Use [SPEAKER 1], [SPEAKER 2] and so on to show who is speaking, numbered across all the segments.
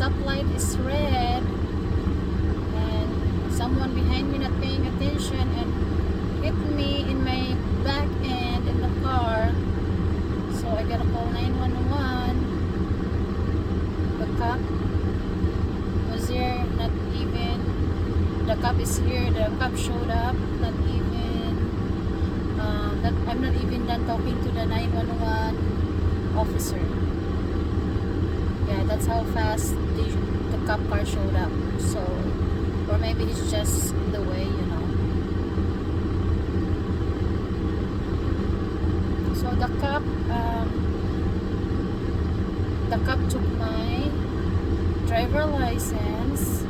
[SPEAKER 1] stoplight is red and someone behind me not paying attention and hit me in my back end in the car. So I gotta call 911. The cop was here, not even. The cop is here. The cop showed up. Not even. I'm not even done talking to the 911 officer. Yeah, that's how fast the cop car showed up. So, or maybe he's just in the way, you know. So the cop took my driver license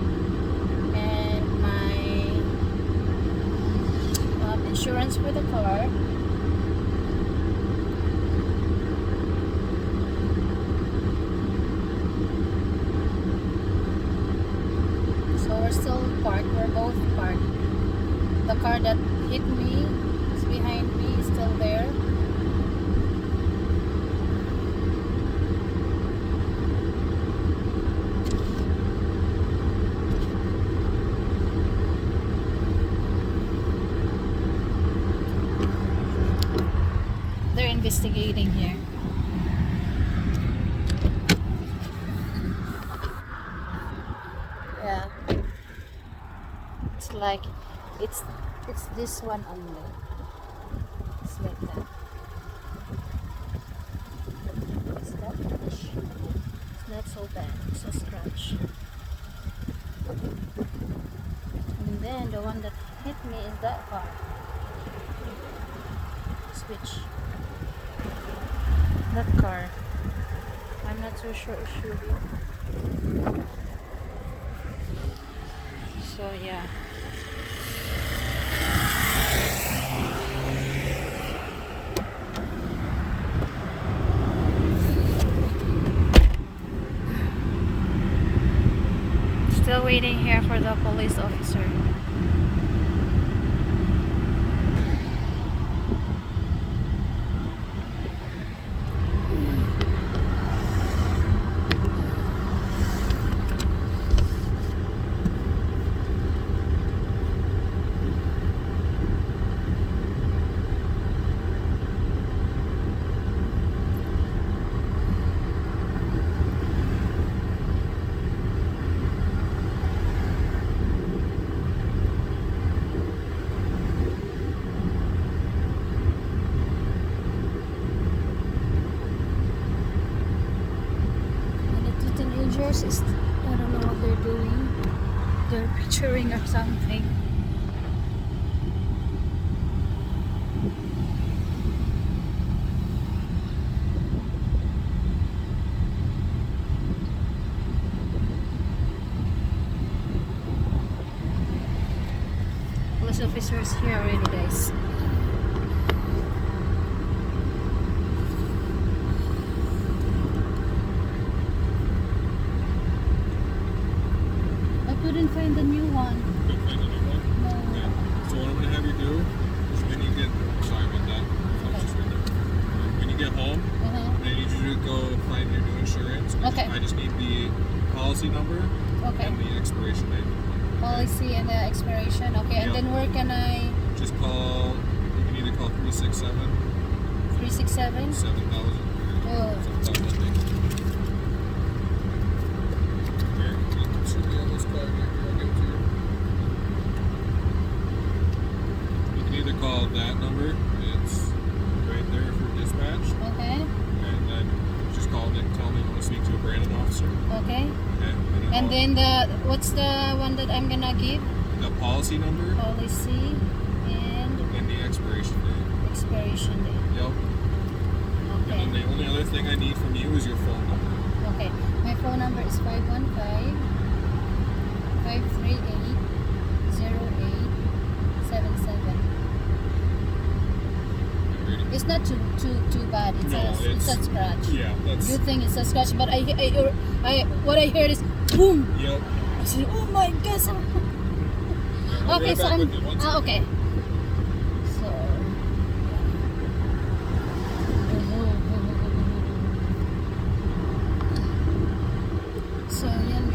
[SPEAKER 1] and my insurance for the car. So we're still parked. We're both parked. The car that hit me is behind me, is still there. They're investigating here. Yeah. It's like it's this one only. It's like that. It's that much. It's not so bad. It's a scratch. And then the one that hit me is that car. Switch. That car. I'm not so sure it should be. So yeah. Still waiting here for the police officer. Is, I don't know what they're doing. They're picturing or something. Police officers here already, guys. Couldn't find the new one.
[SPEAKER 2] Couldn't find the new one?
[SPEAKER 1] No.
[SPEAKER 2] Okay. So what I'm going to have you do is when you get, sorry about that, just right there. When you get home, I need you to go find your new insurance.
[SPEAKER 1] Okay.
[SPEAKER 2] I just need the policy number and the expiration date.
[SPEAKER 1] Policy and the expiration. Okay, and then where can I?
[SPEAKER 2] Just call, you can either call 367
[SPEAKER 1] 367?
[SPEAKER 2] 7000.
[SPEAKER 1] Oh.
[SPEAKER 2] 7000. Call that number. It's right there for dispatch.
[SPEAKER 1] Okay.
[SPEAKER 2] And then just call Nick. Tell me you want to speak to a Brandon officer.
[SPEAKER 1] Okay.
[SPEAKER 2] Okay.
[SPEAKER 1] And then what's the one that I'm gonna give?
[SPEAKER 2] The policy number.
[SPEAKER 1] Policy and
[SPEAKER 2] the expiration date.
[SPEAKER 1] Expiration date.
[SPEAKER 2] Yep.
[SPEAKER 1] Okay.
[SPEAKER 2] And then the only other thing I need from you is your phone number.
[SPEAKER 1] Okay. My phone number is 515-538-0877. It's not too bad. It's a scratch.
[SPEAKER 2] Yeah, that's
[SPEAKER 1] Good thing it's a scratch, but what I heard is boom.
[SPEAKER 2] Yep.
[SPEAKER 1] I said, oh my gosh. Okay, so I'm okay. So so yan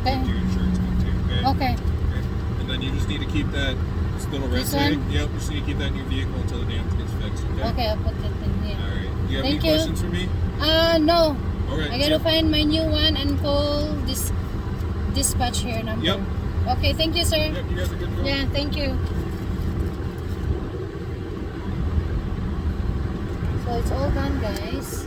[SPEAKER 1] Okay.
[SPEAKER 2] Your insurance company, okay?
[SPEAKER 1] Okay.
[SPEAKER 2] Okay. And then you just need to keep that little red
[SPEAKER 1] This
[SPEAKER 2] tag.
[SPEAKER 1] one?
[SPEAKER 2] Yep, just need to keep that in your vehicle until the damage gets fixed, okay?
[SPEAKER 1] Okay, I'll put it in here.
[SPEAKER 2] Alright. Do you have
[SPEAKER 1] Thank
[SPEAKER 2] any
[SPEAKER 1] you.
[SPEAKER 2] questions for me?
[SPEAKER 1] No.
[SPEAKER 2] Alright.
[SPEAKER 1] I gotta find my new one and call this dispatch here number.
[SPEAKER 2] Yep.
[SPEAKER 1] Okay, thank you, sir.
[SPEAKER 2] Yep, you guys are good to go.
[SPEAKER 1] Yeah, thank you. So it's all done, guys.